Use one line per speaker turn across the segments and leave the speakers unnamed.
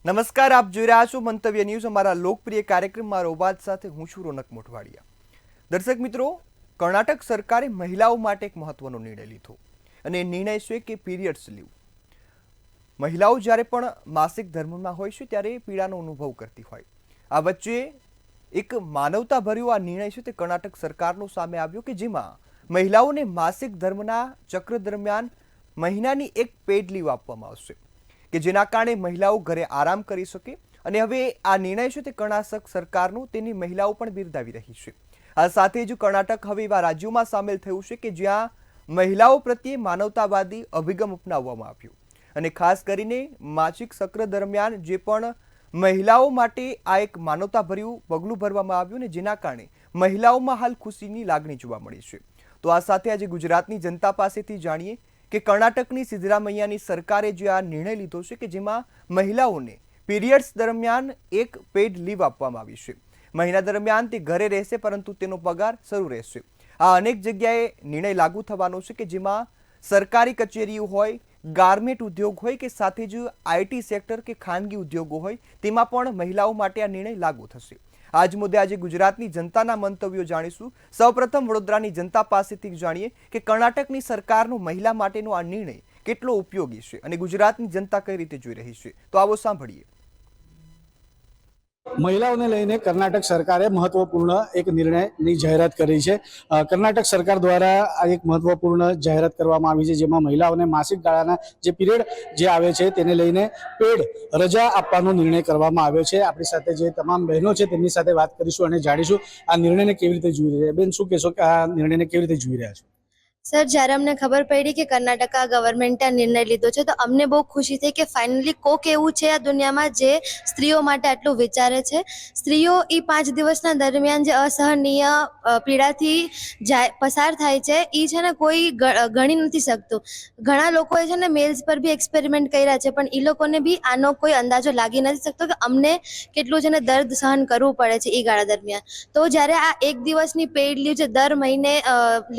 નમસ્કાર, આપ જોઈ રહ્યા છો મંતવ્ય ન્યૂઝ, અમારા લોકપ્રિય કાર્યક્રમ મારો અવાજ સાથે હું છું રોનક મોઢવાડિયા। દર્શક મિત્રો, કર્ણાટક સરકારે મહિલાઓ માટે એક મહત્વનો નિર્ણય લીધો અને એ નિર્ણય છે કે પીરિયડ્સ લીવ। મહિલાઓ જ્યારે પણ માસિક ધર્મમાં હોય છે ત્યારે પીડાનો અનુભવ કરતી હોય, આ વચ્ચે એક માનવતાભર્યો આ નિર્ણય છે તે કર્ણાટક સરકારનો સામે આવ્યો કે જેમાં મહિલાઓને માસિક ધર્મના ચક્ર દરમિયાન મહિનાની એક પેડ લીવ આપવામાં આવશે કે જેના કારણે મહિલાઓ ઘરે આરામ કરી શકે। અને હવે આ નિર્ણય છે તે કર્ણાટક સરકારનો તેની મહિલાઓ પણ બિરદાવી રહી છે। આ સાથે જ કર્ણાટક હવે એવા રાજ્યોમાં સામેલ થયું છે કે જ્યાં મહિલાઓ પ્રત્યે માનવતાવાદી અભિગમ અપનાવવામાં આવ્યો અને ખાસ કરીને માસિક ચક્ર દરમિયાન જે પણ મહિલાઓ માટે આ એક માનવતાભર્યું પગલું ભરવામાં આવ્યું ને જેના કારણે મહિલાઓમાં હાલ ખુશીની લાગણી જોવા મળી છે। તો આ સાથે આજે ગુજરાતની જનતા પાસેથી જાણીએ કે કર્ણાટકની સિદ્ધરામૈયાની સરકારે જે આ નિર્ણય લીધો છે કે જેમાં મહિલાઓને પીરિયડ્સ દરમિયાન એક પેડ લીવ આપવામાં આવી છે। મહિના દરમિયાન તે ઘરે રહેશે પરંતુ તેનો પગાર શરૂ રહેશે। આ અનેક જગ્યાએ નિર્ણય લાગુ થવાનો છે કે જેમાં સરકારી કચેરીઓ હોય, ગાર્મેન્ટ ઉદ્યોગ હોય કે સાથે જ આઈટી સેક્ટર કે ખાનગી ઉદ્યોગો હોય તેમાં પણ મહિલાઓ માટે આ નિર્ણય લાગુ થશે। આજ મુદ્દે આજે ગુજરાતની જનતાના મંતવ્યો જાણીશું। સૌપ્રથમ વડોદરાની જનતા પાસેથી જાણીએ કે કર્ણાટકની સરકારનો મહિલા માટેનો આ નિર્ણય કેટલો ઉપયોગી છે અને ગુજરાતની જનતા કઈ રીતે જોઈ રહી છે, તો આવો સાંભળીએ।
મહિલાઓને લઈને કર્ણાટક સરકારે મહત્વપૂર્ણ એક નિર્ણયની જાહેરાત કરી છે। કર્ણાટક સરકાર દ્વારા આ એક મહત્વપૂર્ણ જાહેરાત કરવામાં આવી છે જેમાં મહિલાઓને માસિક ગાળાના જે પીરિયડ જે આવે છે તેને લઈને પેડ રજા આપવાનો નિર્ણય કરવામાં આવ્યો છે। આપણી સાથે જે તમામ બહેનો છે તેમની સાથે વાત કરીશું અને જાણીશું આ નિર્ણયને કેવી રીતે જોઈ રહ્યા છે। બેન, શું કહેશો કે આ નિર્ણયને કેવી રીતે જોઈ રહ્યા છો?
સર, જ્યારે અમને ખબર પડી કે કર્ણાટકા ગવર્મેન્ટે આ નિર્ણય લીધો છે તો અમને બહુ ખુશી થઈ કે ફાઇનલી કોક એવું છે આ દુનિયામાં જે સ્ત્રીઓ માટે આટલું વિચારે છે। સ્ત્રીઓ એ 5 દિવસના દરમિયાન જે અસહનીય પીડાથી પસાર થાય છે એ છે ને કોઈ ગણી નથી શકતું। ઘણા લોકોએ છે ને મેલ્સ પર બી એક્સપેરિમેન્ટ કર્યા છે પણ એ લોકોને બી આનો કોઈ અંદાજો લાગી નથી શકતો કે અમને કેટલું છે ને દર્દ સહન કરવું પડે છે એ ગાળા દરમિયાન। તો જ્યારે આ એક દિવસની પેઇડ લીવ જે દર મહિને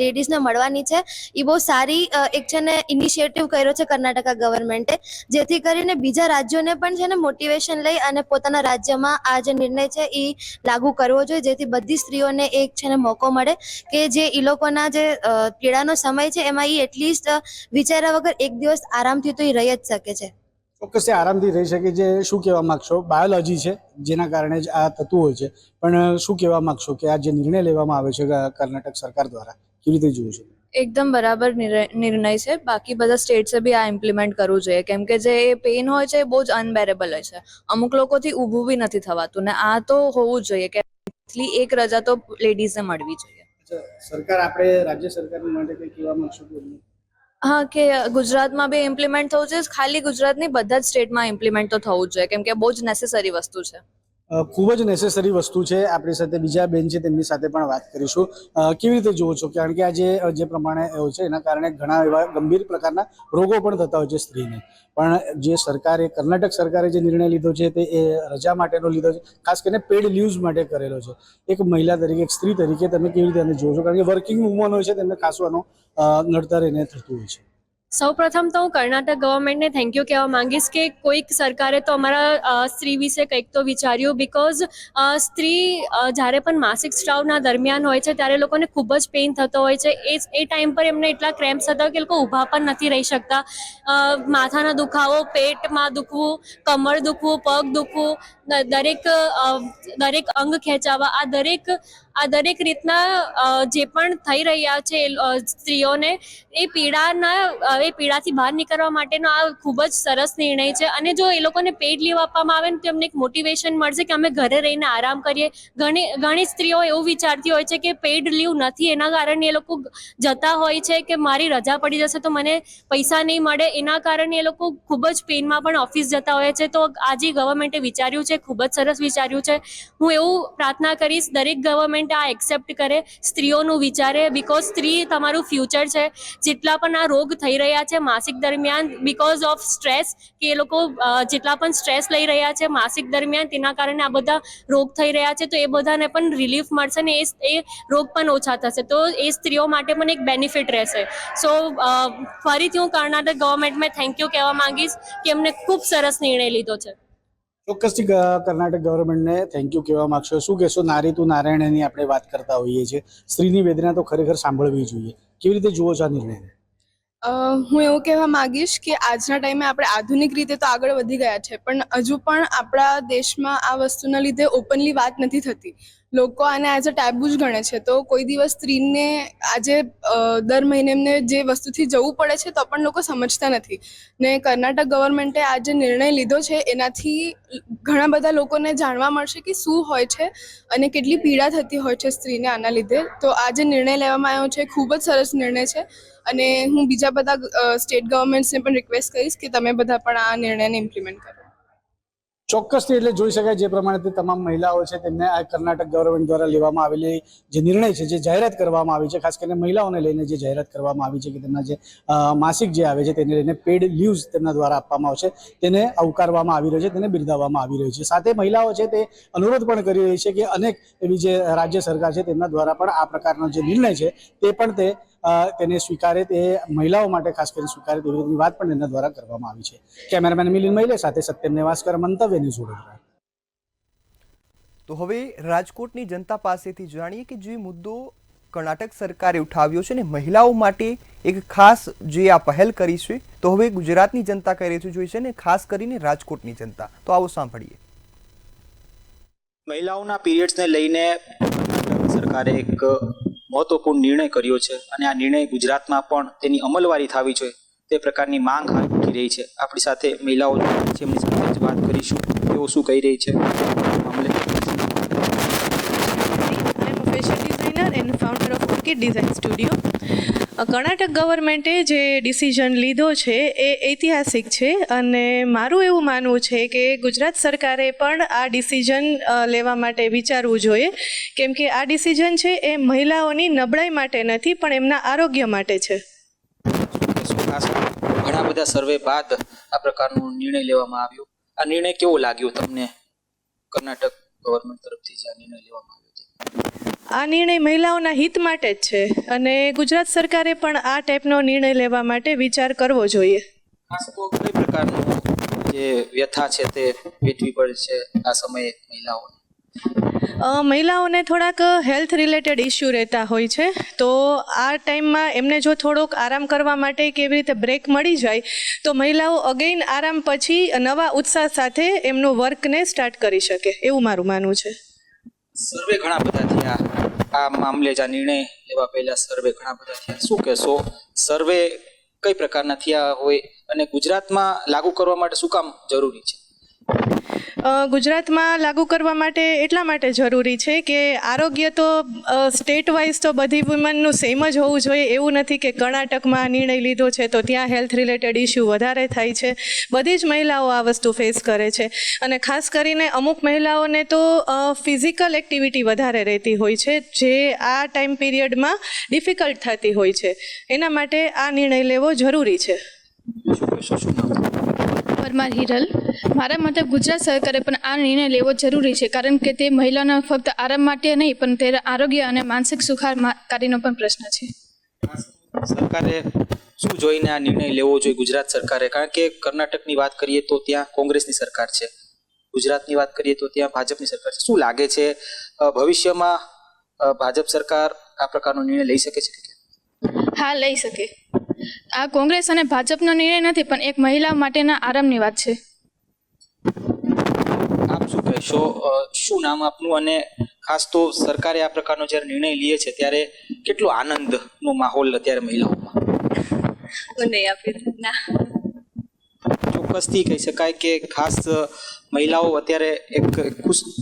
લેડીઝને મળવાની છે એ બહુ સારી એક છે ને ઇનિશિયેટિવ કર્યો છે કર્ણાટકા ગવર્મેન્ટે, જેથી કરીને બીજા રાજ્યોને પણ છે ને મોટિવેશન લઈ અને પોતાના રાજ્યમાં આ જે નિર્ણય છે એ લાગુ કરવો જોઈએ, જેથી બધી સ્ત્રીઓને એક છે ને મોકો મળે કે જે એ લોકોના જે પીડાનો સમય છે એમાં એ એટલીસ્ટ વિચાર્યા વગર એક દિવસ આરામથી તો એ રહી જ શકે છે।
ચોક્કસ આરામથી રહી શકે છે। શું કહેવા માંગશો? બાયોલોજી છે જેના કારણે જ આ થતું હોય છે, પણ શું કહેવા માંગશો કે આ જે નિર્ણય લેવામાં આવે છે કર્ણાટક સરકાર દ્વારા કેવી રીતે જોયું છે?
એકદમ બરાબર નિર્ણય છે। બાકી બધા સ્ટેટ્સે બી આ ઇમ્પ્લિમેન્ટ કરવું જોઈએ કેમ કે જે પેઇન હોય છે એ બહુ જ અનબેરેબલ હોય છે। અમુક લોકોથી ઊભું બી નથી થવાતું ને આ તો હોવું જ જોઈએ કે એટલી એક રજા તો લેડીઝને મળવી જોઈએ।
સરકાર, આપણે રાજ્ય સરકાર માટે કંઈ કહેવા માંગશો?
હા, કે ગુજરાતમાં બી ઇમ્પ્લિમેન્ટ થવું જોઈએ। ખાલી ગુજરાતની બધા જ સ્ટેટમાં ઇમ્પ્લિમેન્ટ તો થવું જ જોઈએ કેમ કે બહુ જ નેસેસરી વસ્તુ છે।
ખૂબ જ નેસેસરી વસ્તુ છે। આપણી સાથે બીજા બેન છે તેમની સાથે પણ વાત કરીશું। કેવી રીતે જુઓ છો? કારણ કે આ જે પ્રમાણે એવું છે એના કારણે ઘણા એવા ગંભીર પ્રકારના રોગો પણ થતા હોય છે સ્ત્રીને, પણ જે સરકારે કર્ણાટક સરકારે જે નિર્ણય લીધો છે તે એ રજા માટેનો લીધો છે, ખાસ કરીને પેડ લીવ્સ માટે કરેલો છે। એક મહિલા તરીકે, એક સ્ત્રી તરીકે તમે કેવી રીતે જુઓ છો? કારણ કે વર્કિંગ વુમન હોય છે તેમને ખાસ આનો નડતર એને થતું હોય છે।
સૌપ્રથમ તો હું કર્ણાટક ગવર્મેન્ટને થેન્ક યુ કહેવા માંગીશ કે કોઈક સરકારે તો અમારા સ્ત્રી વિશે કંઈક તો વિચાર્યું, બિકોઝ સ્ત્રી જ્યારે પણ માસિક સ્ત્રાવના દરમિયાન હોય છે ત્યારે લોકોને ખૂબ જ પેઇન થતો હોય છે। એ ટાઈમ પર એમને એટલા ક્રેમ્પ્સ થતા હોય કે લોકો ઊભા પણ નથી રહી શકતા। માથાનો દુખાવો, પેટમાં દુખવું, કમર દુખવું, પગ દુખવું, દરેક અંગ ખેંચાવા, આ દરેક રીતના જે પણ થઈ રહ્યા છે સ્ત્રીઓને એ પીડાથી બહાર નીકળવા માટેનો આ ખૂબ જ સરસ નિર્ણય છે। અને જો એ લોકોને પેડ લીવ આપવામાં આવે ને તો એમને એક મોટિવેશન મળશે કે અમે ઘરે રહીને આરામ કરીએ। ઘણી સ્ત્રીઓ એવું વિચારતી હોય છે કે પેડ લીવ નથી એના કારણે એ લોકો જતા હોય છે કે મારી રજા પડી જશે તો મને પૈસા નહીં મળે, એના કારણે એ લોકો ખૂબ જ પેઇનમાં પણ ઓફિસ જતા હોય છે। તો આજે ગવર્મેન્ટે વિચાર્યું છે, ખૂબ જ સરસ વિચાર્યું છે। હું એવું પ્રાર્થના કરીશ દરેક ગવર્મેન્ટ આ એક્સેપ્ટ કરે, સ્ત્રીઓનું વિચારે, બિકોઝ સ્ત્રી તમારું ફ્યુચર છે। જેટલા પણ આ રોગ થઈ રહ્યા છે માસિક દરમિયાન બિકોઝ ઓફ સ્ટ્રેસ, કે એ લોકો જેટલા પણ સ્ટ્રેસ લઈ રહ્યા છે માસિક દરમિયાન તેના કારણે આ બધા રોગ થઈ રહ્યા છે, તો એ બધાને પણ રિલીફ મળશે ને એ રોગ પણ ઓછા થશે, તો એ સ્ત્રીઓ માટે પણ એક બેનિફિટ રહેશે। સો ફરીથી હું કર્ણાટક ગવર્મેન્ટમાં થેન્ક યુ કહેવા માંગીશ કે એમને ખૂબ સરસ નિર્ણય લીધો છે।
ચોક્કસથી કર્ણાટક ગવર્મેન્ટને થેન્ક યુ કહેવા માંગશો. શું કહેશો? નારી તું નારાયણની આપણે વાત કરતા હોઈએ છીએ, સ્ત્રીની વેદના તો ખરેખર સાંભળવી જોઈએ. કેવી રીતે જુઓ છો આ નિર્ણયને?
હું એવું કહેવા માંગીશ કે આજના ટાઈમે આપણે આધુનિક રીતે તો આગળ વધી ગયા છે, પણ હજુ પણ આપણા દેશમાં આ વસ્તુના લીધે ઓપનલી વાત નથી થતી. લોકો આને એઝ અ ટેબુ જ ગણે છે. તો કોઈ દિવસ સ્ત્રીને આજે દર મહિને એમને જે વસ્તુથી જવું પડે છે તો પણ લોકો સમજતા નથી. ને કર્ણાટક ગવર્મેન્ટે આ જે નિર્ણય લીધો છે એનાથી ઘણા બધા લોકોને જાણવા મળશે કે શું હોય છે અને કેટલી પીડા થતી હોય છે સ્ત્રીને આના લીધે. તો આ જે નિર્ણય લેવામાં આવ્યો છે ખૂબ જ સરસ નિર્ણય છે અને હું બીજા બધા સ્ટેટ ગવર્મેન્ટ્સને પણ રિક્વેસ્ટ કરીશ કે તમે બધા પણ આ નિર્ણયને ઇમ્પ્લિમેન્ટ કરો.
ચોક્કસથી એટલે જોઈ શકાય જે પ્રમાણે તે તમામ મહિલાઓ છે તેમને આ કર્ણાટક ગવર્મેન્ટ દ્વારા લેવામાં આવેલી જે નિર્ણય છે, જે જાહેરાત કરવામાં આવી છે, ખાસ કરીને મહિલાઓને લઈને જે જાહેરાત કરવામાં આવી છે કે તેમના જે માસિક જે આવે છે તેને લઈને પેડ લીવ્સ તેમના દ્વારા આપવામાં આવશે, તેને આવકારવામાં આવી રહ્યો છે, તેને બિરદાવવામાં આવી રહ્યું છે. સાથે મહિલાઓ છે તે અનુરોધ પણ કરી રહી છે કે અનેક એવી જે રાજ્ય સરકાર છે તેમના દ્વારા પણ આ પ્રકારનો જે નિર્ણય છે તે પણ તેને સ્વીકારે, તે મહિલાઓ માટે ખાસ કરીને સ્વીકારે તેવી રીતની વાત પણ એમના દ્વારા કરવામાં આવી છે. કેમેરામેન મિલિંદ મहिले સાથે સત્યમ નેવાસ્કર, મંતવ્ય ન્યૂઝ વડોદરા.
તો હવે રાજકોટની જનતા પાસેથી જાણીએ કે જે મુદ્દો કર્ણાટક સરકારે ઉઠાવ્યો છે ને મહિલાઓ માટે એક ખાસ જે આ પહેલ કરી છે, તો હવે ગુજરાતની જનતા કઈ રીતે જોઈ છે ને ખાસ કરીને રાજકોટની જનતા, તો આવો સાંભળીએ.
મહિલાઓના પીરિયડ્સને લઈને સરકારે એક મહત્વપૂર્ણ નિર્ણય કર્યો છે અને આ નિર્ણય ગુજરાતમાં પણ તેની અમલવારી થવી જોઈએ તે પ્રકારની માંગ હાલ ઉઠી રહી છે. આપણી સાથે મહિલાઓ છે, એમની સાથે જ વાત કરીશું તેઓ શું કહી રહી છે મામલે.
I am a fashion designer and founder of Orchid Design Studio. Karnataka ગવર્મેન્ટે જે ડિસિઝન લીધો છે એ ઐતિહાસિક છે અને મારું એવું માનવું છે કે ગુજરાત સરકારે પણ આ ડિસિઝન લેવા માટે વિચારવું જોઈએ, કેમ કે આ ડિસિઝન છે એ મહિલાઓની નબળાઈ માટે નથી પણ એમના આરોગ્ય માટે છે.
ઘણા બધા સર્વે બાદ આ પ્રકારનો નિર્ણય લેવામાં આવ્યો. આ નિર્ણય કેવો લાગ્યો તમને? કર્ણાટક ગવર્મેન્ટ તરફથી જે આ નિર્ણય લેવામાં આવ્યો છે,
આ નિર્ણય મહિલાઓના હિત માટે જ છે અને ગુજરાત સરકારે પણ આ ટાઈપનો નિર્ણય લેવા માટે વિચાર કરવો જોઈએ.
ખાસ તો કઈ પ્રકારનો જે વ્યથા છે તે વેઠવી પડે છે આ સમયે મહિલાઓને?
મહિલાઓને થોડાક હેલ્થ રિલેટેડ ઇસ્યુ રહેતા હોય છે, તો આ ટાઈમમાં એમને જો થોડોક આરામ કરવા માટે કેવી રીતે બ્રેક મળી જાય તો મહિલાઓ અગેઇન આરામ પછી નવા ઉત્સાહ સાથે એમનું વર્કને સ્ટાર્ટ કરી શકે, એવું મારું માનવું છે.
સર્વે ઘણા બધા થયા આ મામલે, જ આ નિર્ણય લેવા પહેલા સર્વે ઘણા બધા થયા. શું કહેશો? સર્વે કઈ પ્રકારના થયા હોય અને ગુજરાતમાં લાગુ કરવા માટે શું કામ જરૂરી છે?
ગુજરાતમાં લાગુ કરવા માટે એટલા માટે જરૂરી છે કે આરોગ્ય તો સ્ટેટ વાઇઝ તો બધી વુમનનું સેમ જ હોવું જોઈએ એવું નથી કે કર્ણાટકમાં નિર્ણય લીધો છે તો ત્યાં હેલ્થ રિલેટેડ ઇસ્યુ વધારે થાય છે. બધી જ મહિલાઓ આ વસ્તુ ફેસ કરે છે અને ખાસ કરીને અમુક મહિલાઓને તો ફિઝિકલ એક્ટિવિટી વધારે રહેતી હોય છે જે આ ટાઈમ પીરિયડમાં ડિફિકલ્ટ થતી હોય છે, એના માટે આ નિર્ણય લેવો જરૂરી છે.
પરમાર હિરલ. મારા મતે ગુજરાત સરકારે પણ આ નિર્ણય લેવો જરૂરી છે, કારણ કે તે મહિલાઓના ફક્ત આરામ માટે નહીં પણ તેના આરોગ્ય અને માનસિક સુખાકારીનો પણ પ્રશ્ન છે.
સરકારે શું જોઈને આ નિર્ણય લેવો જોઈએ ગુજરાત સરકારે? કારણ કે કર્ણાટકની વાત કરીએ તો ત્યાં કોંગ્રેસની સરકાર છે, ગુજરાતની વાત કરીએ તો ત્યાં ભાજપની સરકાર છે. શું લાગે છે ભવિષ્યમાં ભાજપ સરકાર આ પ્રકારનો નિર્ણય લઈ શકે છે?
હા, લઈ શકે. આ કોંગ્રેસ અને ભાજપનો નિર્ણય નથી પણ એક મહિલા માટેના આરામની વાત છે.
આપ શું કહેશો? શું નામ આપનું? અને ખાસ તો સરકારે આ પ્રકારનો જ્યારે નિર્ણય લે છે ત્યારે કેટલો આનંદનો માહોલ અત્યારે મહિલાઓમાં? ચોક્કસથી કહી શકાય કે ખાસ મહિલાઓ અત્યારે એક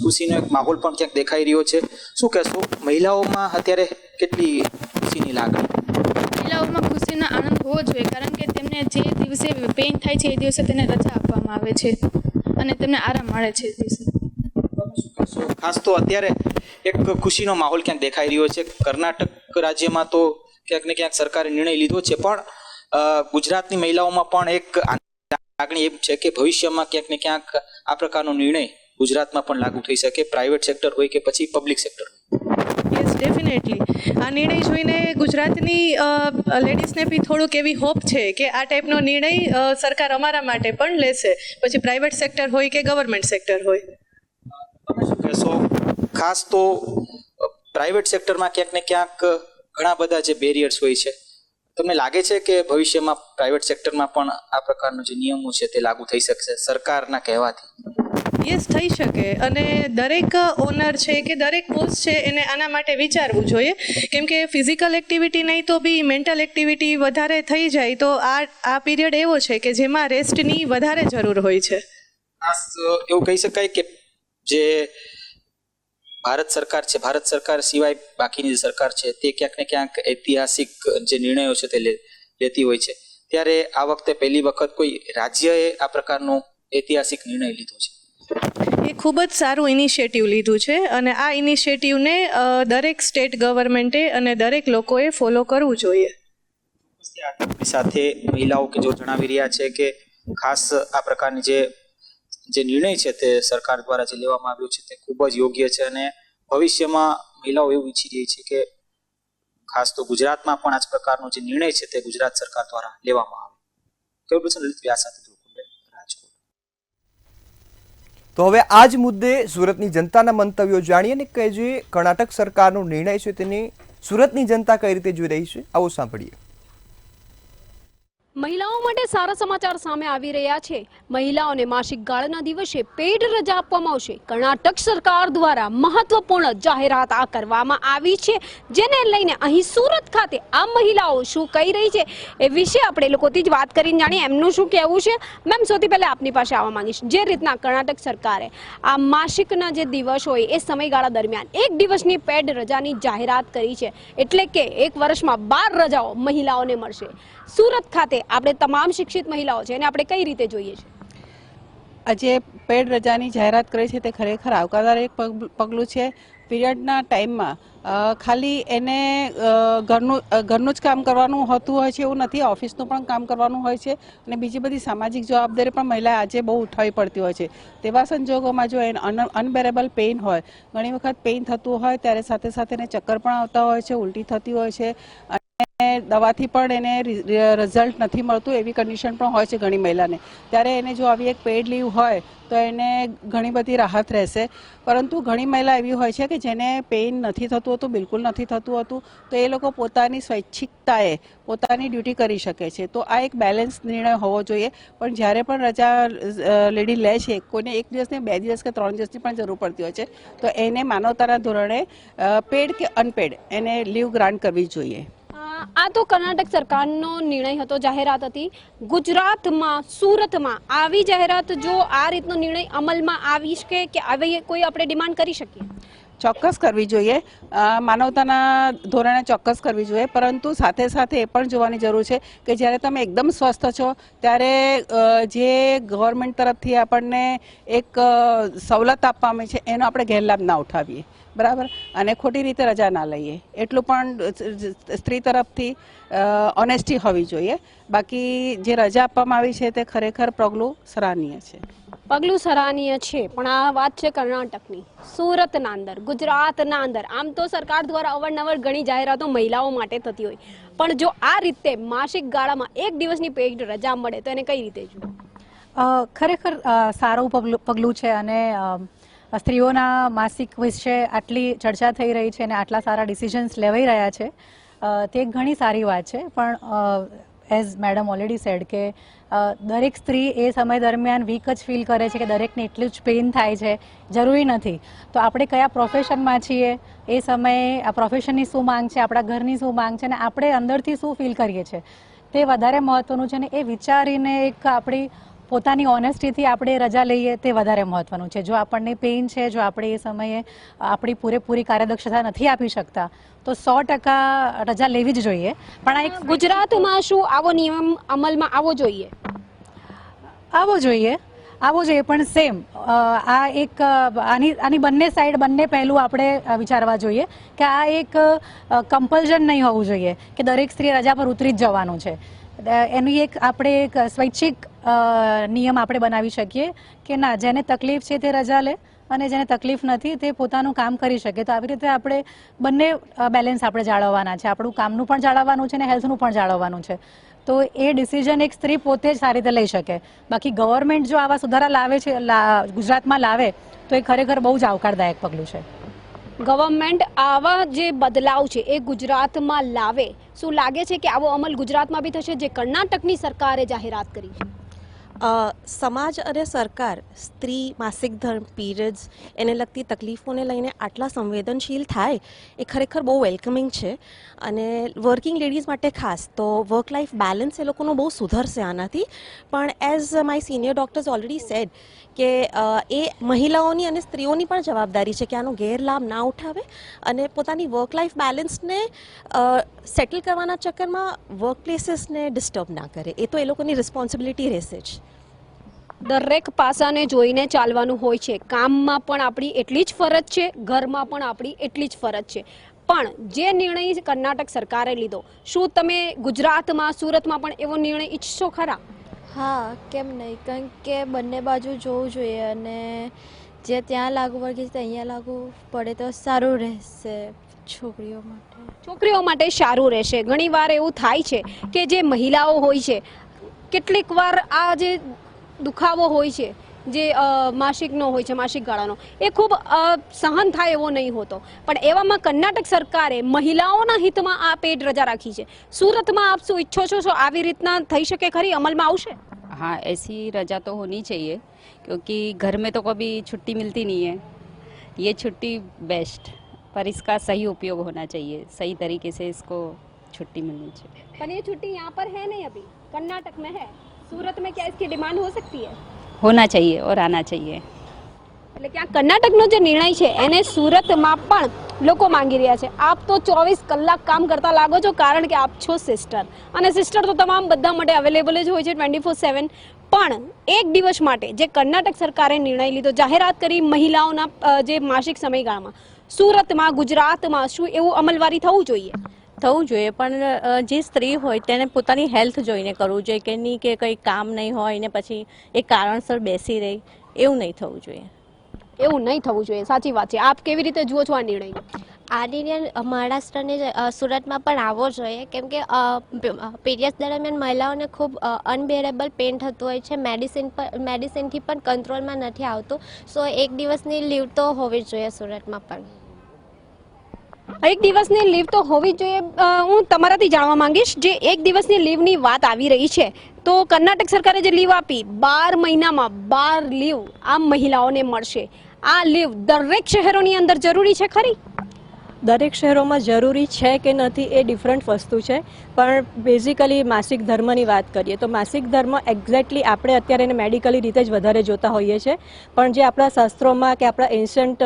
ખુશીનો એક માહોલ પણ ક્યાંક દેખાઈ રહ્યો છે. શું કહેશો? મહિલાઓમાં અત્યારે કેટલી ખુશીની લાગણી?
મહિલાઓમાં ખુશીનો આનંદ હોવો જોઈએ, કારણ કે તેમને જે દિવસે પેઇન થાય છે એ દિવસે તેને રજા આપવામાં આવે છે અને તેમને આરામ મળે છે એ દિવસે.
ખાસ તો અત્યારે એક ખુશીનો માહોલ ક્યાંક દેખાઈ રહ્યો છે. કર્ણાટક રાજ્યમાં તો ક્યાંક ને ક્યાંક સરકારે નિર્ણય લીધો છે પણ ગુજરાતની મહિલાઓમાં પણ એક લાગણી એમ છે કે ભવિષ્યમાં ક્યાંક ને ક્યાંક આ પ્રકારનો નિર્ણય ગુજરાતમાં પણ લાગુ થઈ શકે, પ્રાઇવેટ સેક્ટર હોય કે પછી પબ્લિક સેક્ટર હોય.
યસ ડેફિનેટલી આ નિર્ણય જોઈને ગુજરાતની લેડીઝને બી થોડુંક એવી હોપ છે કે આ ટાઈપનો નિર્ણય સરકાર અમારા માટે પણ લેશે, પછી પ્રાઇવેટ સેક્ટર હોય કે ગવર્મેન્ટ સેક્ટર હોય.
તમે શું કહેશો? ખાસ તો પ્રાઇવેટ સેક્ટરમાં ક્યાંક ને ક્યાંક ઘણા બધા જે બેરિયર્સ હોય છે, તમને લાગે છે કે ભવિષ્યમાં પ્રાઇવેટ સેક્ટરમાં પણ આ પ્રકારના જે નિયમો છે તે લાગુ થઈ શકશે સરકારના કહેવાથી?
યસ થઈ શકે, અને દરેક ઓનર છે કે દરેક બોસ છે એને આના માટે વિચારવું જોઈએ, કેમ કે ફિઝિકલ એક્ટિવિટી નહીં તો બી મેન્ટલ એક્ટિવિટી વધારે થઈ જાય તો આ પીરિયડ એવો છે કે જેમાં રેસ્ટની વધારે જરૂર હોય છે.
ખાસ એવું કહી શકાય કે જે ભારત સરકાર સિવાય બાકીની જે સરકાર છે તે ક્યાંક ને ક્યાંક ઐતિહાસિક જે નિર્ણયો છે તે લેતી હોય છે, ત્યારે આ વખતે પહેલી વખત કોઈ રાજ્યએ આ પ્રકારનો ઐતિહાસિક નિર્ણય લીધો છે.
એ ખૂબ જ સારું ઇનિશિયેટિવ લીધું છે, અને આ ઇનિશિયેટિવને દરેક સ્ટેટ ગવર્મેન્ટે અને દરેક લોકોએ ફોલો કરવું જોઈએ.
આપણી સાથે મહિલાઓ કે જો જણાવી રહ્યા છે કે ખાસ આ પ્રકારની જે નિર્ણય છે તે સરકાર દ્વારા જે લેવામાં આવ્યો છે તે ખૂબ જ યોગ્ય છે, અને ભવિષ્યમાં મહિલાઓ એવું ઈચ્છી રહી છે કે ખાસ તો ગુજરાતમાં પણ આ જ પ્રકારનો જે નિર્ણય છે તે ગુજરાત સરકાર દ્વારા લેવામાં આવે. લલિત વ્યાસ સાથે રાજકોટ.
તો હવે આ જ મુદ્દે સુરતની જનતાના મંતવ્યો જાણીએ અને કે જે કર્ણાટક સરકારનો નિર્ણય છે તેને સુરતની જનતા કઈ રીતે જોઈ રહી છે, આવો સાંભળીએ.
મહિલાઓ માટે સારા સમાચાર સામે આવી રહ્યા છે. મહિલાઓને માસિક ગાળાના દિવસે પેડ રજા આપવામાં આવશે. કર્ણાટક સરકાર દ્વારા મહત્વપૂર્ણ જાહેરાત આ કરવામાં આવી છે, જેને લઈને અહીં સુરત ખાતે આ મહિલાઓ શું કહી રહી છે એ વિશે આપણે લોકોથી જ વાત કરીને જાણીએ એમનું શું કહેવું છે. મેમ, સૌથી પહેલા આપની પાસે આવવા માંગીશ, જે રીતના કર્ણાટક સરકારે આ માસિકના જે દિવસ હોય એ સમયગાળા દરમિયાન એક દિવસની પેડ રજાની જાહેરાત કરી છે, એટલે કે એક વર્ષમાં 12 રજાઓ મહિલાઓને મળશે. સુરત ખાતે આપણે તમામ શિક્ષિત મહિલાઓ છે એને આપણે કઈ રીતે જોઈએ છે?
આજે પેડ રજાની જાહેરાત કરી છે તે ખરેખર આવકારદાયક પગલું છે. પીરિયડના ટાઈમમાં ખાલી એને ઘરનું જ કામ કરવાનું હોતું હોય છે એવું નથી, ઓફિસનું પણ કામ કરવાનું હોય છે, અને બીજી બધી સામાજિક જવાબદારી પણ મહિલા આજે બહુ ઉઠાવવી પડતી હોય છે. તેવા સંજોગોમાં જો એને અનબેરેબલ પેઇન હોય, ઘણી વખત પેઇન થતું હોય ત્યારે સાથે સાથે એને ચક્કર પણ આવતા હોય છે, ઉલટી થતી હોય છે, દવાથી પણ એને રિઝલ્ટ નથી મળતું એવી કન્ડિશન પણ હોય છે ઘણી મહિલાને. ત્યારે એને જો આવી એક પેડ લીવ હોય તો એને ઘણી બધી રાહત રહેશે. પરંતુ ઘણી મહિલા એવી હોય છે કે જેને પેઇન નથી થતું હતું, બિલકુલ નથી થતું હતું, તો એ લોકો પોતાની સ્વૈચ્છિકતાએ પોતાની ડ્યુટી કરી શકે છે. તો આ એક બેલેન્સ નિર્ણય હોવો જોઈએ. પણ જ્યારે પણ રજા લેડી લે છે, કોઈને 1 દિવસની, 2 દિવસ કે 3 દિવસની પણ જરૂર પડતી હોય છે, તો એને માનવતાના ધોરણે પેડ કે અનપેડ એને લીવ ગ્રાન્ટ કરવી જોઈએ.
આ તો કર્ણાટક સરકારનો નિર્ણય હતો, જાહેરાત હતી. ગુજરાતમાં, સુરતમાં આવી જાહેરાત જો આ રીતનો નિર્ણય અમલમાં આવી શકે કે આવી કોઈ આપણે ડિમાન્ડ કરી શકીએ?
ચોક્કસ કરવી જોઈએ, માનવતાના ધોરણે ચોક્કસ કરવી જોઈએ. પરંતુ સાથે સાથે એ પણ જોવાની જરૂર છે કે જ્યારે તમે એકદમ સ્વસ્થ છો ત્યારે જે ગવર્મેન્ટ તરફથી આપણને એક સવલત આપવામાં છે એનો આપણે ગેરલાભ ના ઉઠાવીએ, બરાબર, અને ખોટી રીતે રજા ના લઈએ. એટલું પણ સ્ત્રી તરફથી ઓનેસ્ટી હોવી જોઈએ. બાકી જે રજા આપવામાં આવી છે તે ખરેખર પગલું સરાહનીય છે.
પગલું સરાહનીય છે, પણ આ વાત છે કર્ણાટકની. સુરતના અંદર, ગુજરાતના અંદર આમ તો સરકાર દ્વારા અવારનવાર ઘણી જાહેરાતો મહિલાઓ માટે થતી હોય, પણ જો આ રીતે માસિક ગાળામાં 1 દિવસની પેઇડ રજા મળે તો એને કઈ રીતે જુઓ?
ખરેખર સારું પગલું છે, અને સ્ત્રીઓના માસિક વિશે આટલી ચર્ચા થઈ રહી છે અને આટલા સારા ડિસિઝન્સ લેવાઈ રહ્યા છે તે એક ઘણી સારી વાત છે. પણ એઝ મેડમ ઓલરેડી સેડ કે દરેક સ્ત્રી એ સમય દરમિયાન વીક જ ફીલ કરે છે કે દરેકને એટલું જ પેઇન થાય છે, જરૂરી નથી. તો આપણે કયા પ્રોફેશનમાં છીએ, એ સમયે આ પ્રોફેશનની શું માંગ છે, આપણા ઘરની શું માંગ છે, અને આપણે અંદરથી શું ફીલ કરીએ છીએ તે વધારે મહત્ત્વનું છે. ને એ વિચારીને એક આપણી પોતાની ઓનેસ્ટીથી આપણે રજા લઈએ તે વધારે મહત્ત્વનું છે. જો આપણને પેઇન છે, જો આપણે એ સમયે આપણી પૂરેપૂરી કાર્યદક્ષતા નથી આપી શકતા તો 100% રજા લેવી જ જોઈએ. પણ આ એક
ગુજરાતમાં શું આવો નિયમ અમલમાં આવવો જોઈએ?
આવવો જોઈએ, પણ સેમ આ એક આની બંને સાઈડ, બંને પહેલું આપણે વિચારવા જોઈએ કે આ એક કમ્પલ્ઝન નહીં હોવું જોઈએ કે દરેક સ્ત્રી રજા પર ઉતરી જ જવાનું છે. એની એક આપણે એક સ્વૈચ્છિક નિયમ આપણે બનાવી શકીએ કે ના, જેને તકલીફ છે તે રજા લે, અને જેને તકલીફ નથી તે પોતાનું કામ કરી શકે. તો આવી રીતે આપણે બંને બેલેન્સ આપણે જાળવવાના છે, આપણું કામનું પણ જાળવવાનું છે અને હેલ્થનું પણ જાળવવાનું છે. તો એ ડિસિઝન એક સ્ત્રી પોતે જ સારી રીતે લઈ શકે. બાકી ગવર્મેન્ટ જો આવા સુધારા લાવે છે ગુજરાતમાં લાવે તો એ ખરેખર બહુ જ આવકારદાયક પગલું છે.
ગવર્મેન્ટ આવા જે બદલાવ છે એ ગુજરાતમાં લાવે, શું લાગે છે કે આવો અમલ ગુજરાતમાં બી થશે, જે કર્ણાટકની સરકારે જાહેરાત કરી છે?
સમાજ અને સરકાર સ્ત્રી માસિક ધર્મ પીરિયડ્સ એને લગતી તકલીફોને લઈને આટલા સંવેદનશીલ થાય એ ખરેખર બહુ વેલકમિંગ છે. અને વર્કિંગ લેડીઝ માટે ખાસ તો વર્ક લાઈફ બેલેન્સ એ લોકોનું બહુ સુધરશે આનાથી. પણ as my senior doctors already said કે એ મહિલાઓની અને સ્ત્રીઓની પણ જવાબદારી છે કે આનો ગેરલાભ ના ઉઠાવે અને પોતાની વર્ક લાઈફ બેલેન્સને સેટલ કરવાના ચક્કરમાં વર્ક પ્લેસીસને ડિસ્ટર્બ ના કરે. એ તો એ લોકોની રિસ્પોન્સિબિલિટી રહેશે જ.
દરેક પાસાને જોઈને ચાલવાનું હોય છે. કામમાં પણ આપણી એટલી જ ફરજ છે, ઘરમાં પણ આપણી એટલી જ ફરજ છે. પણ જે નિર્ણય કર્ણાટક સરકારે લીધો, શું તમે ગુજરાતમાં સુરતમાં પણ એવો નિર્ણય ઈચ્છશો ખરા?
હા, કેમ નહીં, કારણ કે બંને બાજુ જોવું જોઈએ અને જે ત્યાં લાગુ પડે છે અહીંયા લાગુ પડે તો સારું રહેશે છોકરીઓ માટે.
છોકરીઓ માટે સારું રહેશે. ઘણીવાર એવું થાય છે કે જે મહિલાઓ હોય છે, કેટલીક વાર આ જે દુખાવો હોય છે, જે માસિકનો હોય છે, માસિક ગાળાનો, એ ખૂબ સહન થાય એવો નહીં હોતો. પણ એવામાં કર્ણાટક સરકારે મહિલાઓના હિતમાં આ પેડ રજા રાખી છે. સુરતમાં આપ શું ઈચ્છો છો, આવી રીતના થઈ શકે ખરી, અમલમાં આવશે?
हाँ, ऐसी रजा तो होनी चाहिए क्योंकि घर में तो कभी छुट्टी मिलती नहीं है. ये छुट्टी बेस्ट, पर इसका सही उपयोग होना चाहिए, सही तरीके से इसको छुट्टी मिलनी चाहिए.
पर ये छुट्टी यहाँ पर है नहीं, अभी कर्नाटक में है. सूरत में क्या इसकी डिमांड हो सकती है?
होना चाहिए और आना चाहिए.
એટલે કે આ કર્ણાટકનો જે નિર્ણય છે એને સુરતમાં પણ લોકો માંગી રહ્યા છે. આપ તો 24 કલાક કામ કરતા લાગો છો, કારણ કે આપ છો સિસ્ટર, અને સિસ્ટર તો તમામ બધા માટે અવેલેબલ જ હોય છે 24/7. પણ એક દિવસ માટે જે કર્ણાટક સરકારે નિર્ણય લીધો, જાહેરાત કરી મહિલાઓના જે માસિક સમયગાળામાં, સુરતમાં, ગુજરાતમાં શું એવું અમલવારી થવું જોઈએ?
થવું જોઈએ, પણ જે સ્ત્રી હોય તેને પોતાની હેલ્થ જોઈને કરવું જોઈએ કે નહીં કે કંઈ કામ નહીં હોય ને પછી એ કારણસર બેસી રહી, એવું નહીં થવું જોઈએ.
એવું નહીં થવું જોઈએ, સાચી વાત છે. આપ કેવી રીતે જુઓ છો આ નિર્ણય?
આ નિર્ણય મહારાષ્ટ્રને સુરતમાં પણ આવવો જોઈએ, કેમ કે પીરિયડ્સ દરમિયાન મહિલાઓને ખૂબ અનબેરેબલ પેઇન થતું હોય છે, મેડિસિનથી પણ કંટ્રોલમાં નથી આવતું. સો એક દિવસની લીવ તો હોવી જ જોઈએ સુરતમાં પણ.
એક દિવસની લીવ તો હોવી જ જોઈએ. હું તમારાથી જાણવા માંગીશ, જે એક દિવસની લીવની વાત આવી રહી છે, તો કર્ણાટક સરકારે જે લીવ આપી, 12 મહિનામાં 12 લીવ આ મહિલાઓને મળશે. આ લીવ દરેક શહેરોની અંદર જરૂરી છે ખરી?
દરેક શહેરોમાં જરૂરી છે કે નથી એ ડિફરન્ટ વસ્તુ છે, પણ બેઝિકલી માસિક ધર્મની વાત કરીએ તો માસિક ધર્મ એક્ઝેક્ટલી આપણે અત્યારે એને મેડિકલી રીતે જ વધારે જોતા હોઈએ છીએ, પણ જે આપણા શાસ્ત્રોમાં કે આપણા એન્શન્ટ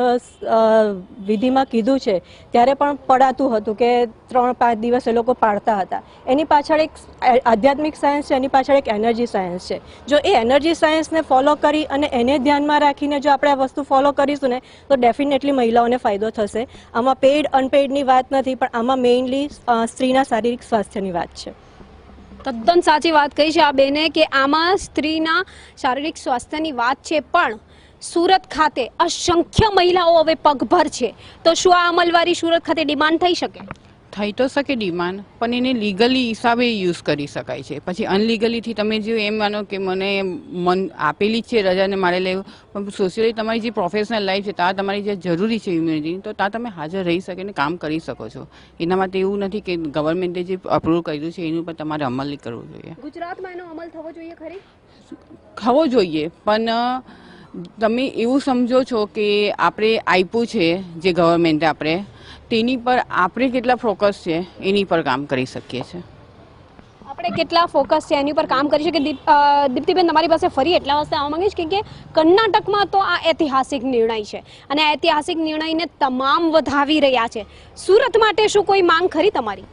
વિધિમાં કીધું છે ત્યારે પણ પડાતું હતું કે 3-5 દિવસ એ લોકો પાડતા હતા. એની પાછળ એક આધ્યાત્મિક સાયન્સ છે, એની પાછળ એક એનર્જી સાયન્સ છે. જો એ એનર્જી સાયન્સને ફોલો કરી અને એને ધ્યાનમાં રાખીને જો આપણે આ વસ્તુ ફોલો કરીશું ને તો ડેફિનેટલી મહિલાઓને ફાયદો થશે. આમાં પેઇડ અનપેઇડની વાત નથી, પણ આમાં મેઇનલી સ્ત્રીના શારીરિક સ્વાસ્થ્યની વાત છે.
તદ્દન સાચી વાત કહી છે આ બેને કે આમાં સ્ત્રીના શારીરિક સ્વાસ્થ્યની વાત છે. પણ સુરત ખાતે અસંખ્ય મહિલાઓ હવે પગભર છે, તો શું આ અમલવારી સુરત ખાતે ડિમાન્ડ થઈ શકે?
થઈ તો શકે ડિમાન્ડ, પણ એને લીગલી હિસાબે યુઝ કરી શકાય છે. પછી અનલીગલીથી તમે જો એમ માનો કે મને આપેલી જ છે રજાને મારે લેવું, પણ સોશિયલી તમારી જે પ્રોફેશનલ લાઈફ છે ત્યાં તમારી જે જરૂરી છે ઇમ્યુનિટી, તો ત્યાં તમે હાજર રહી શકે ને કામ કરી શકો છો. એના માટે એવું નથી કે ગવર્મેન્ટે જે અપ્રૂવ કર્યું છે એની ઉપર તમારે અમલ કરવો જોઈએ.
ગુજરાતમાં એનો અમલ થવો જોઈએ ખરી?
થવો જોઈએ, પણ તમે એવું સમજો છો કે આપણે આપ્યું છે જે ગવર્મેન્ટે આપણે, તેની પર આપણે કેટલા ફોકસ છે એની પર કામ કરી શકીએ છીએ.
આપણે કેટલા ફોકસ છે એની પર કામ કરી શકીએ. દીપ્તિબેન, તમારી પાસે ફરી એટલા વાસ્તે આવવા માંગીશ કે કર્ણાટકમાં તો આ ઐતિહાસિક નિર્ણય છે અને આ ઐતિહાસિક નિર્ણયને તમામ વધાવી રહ્યા છે. સુરત માટે શું કોઈ માંગ ખરી તમારી?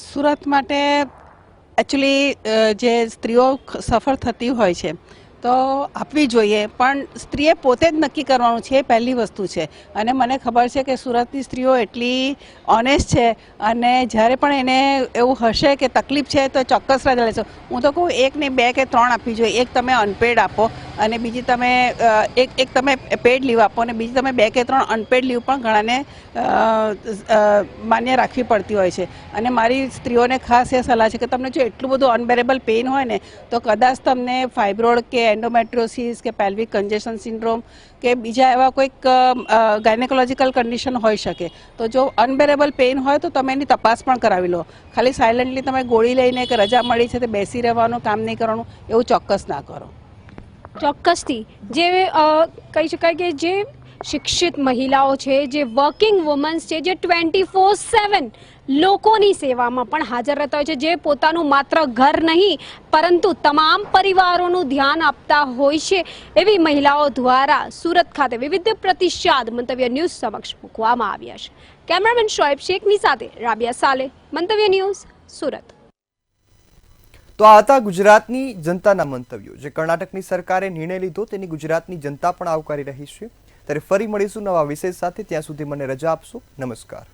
સુરત માટે એકચ્યુઅલી જે સ્ત્રીઓ સફળ થતી હોય છે તો આપવી જોઈએ, પણ સ્ત્રીએ પોતે જ નક્કી કરવાનું છે, એ પહેલી વસ્તુ છે. અને મને ખબર છે કે સુરતની સ્ત્રીઓ એટલી ઓનેસ્ટ છે અને જ્યારે પણ એને એવું હશે કે તકલીફ છે તો ચોક્કસ રજા લેશો. હું તો કહું 1 ને 2 કે 3 આપવી જોઈએ. એક તમે અનપેડ આપો અને બીજી તમે એક તમે પેડ લીવ આપો અને બીજી તમે 2 કે 3 અનપેડ લીવ પણ ઘણાને માન્ય રાખવી પડતી હોય છે. અને મારી સ્ત્રીઓને ખાસ એ સલાહ છે કે તમને જો એટલું બધું અનબેરેબલ પેઇન હોય ને તો કદાચ તમને ફાઇબ્રોઇડ કે એન્ડોમેટ્રિયોસિસ કે પેલ્વિક કન્જેશન સિન્ડ્રોમ કે બીજા એવા કોઈક ગાયનેકોલોજીકલ કન્ડિશન હોઈ શકે. તો જો અનબેરેબલ પેઇન હોય તો તમે એની તપાસ પણ કરાવી લો. ખાલી સાયલન્ટલી તમે ગોળી લઈને કે રજા મળી છે તે બેસી રહેવાનું, કામ નહીં કરવાનું એવું ચોક્કસ ના કરો.
ચોક્કસથી જે કહી શકાય કે જે શિક્ષિત મહિલાઓ છે, જે વર્કિંગ વુમન્સ છે, જે 24/7 લોકોની સેવામાં પણ હાજર રહેતા હોય છે, જે પોતાનું માત્ર ઘર નહીં પરંતુ તમામ પરિવારોનું ધ્યાન આપતા હોય છે, એવી મહિલાઓ દ્વારા સુરત ખાતે વિવિધ પ્રતિસાદ મંતવ્ય ન્યૂઝ સમક્ષ મૂકવામાં આવ્યા છે. કેમેરામેન શોએબ શેખની સાથે રાબિયા સાલે, મંતવ્ય ન્યૂઝ, સુરત.
તો આ હતા ગુજરાતની જનતાના મંતવ્યો. જે કર્ણાટકની સરકારે નિર્ણય લીધો તેની ગુજરાતની જનતા પણ આવકારી રહી છે. ત્યારે ફરી મળીશું નવા વિષય સાથે. ત્યાં સુધી મને રજા આપશો. નમસ્કાર.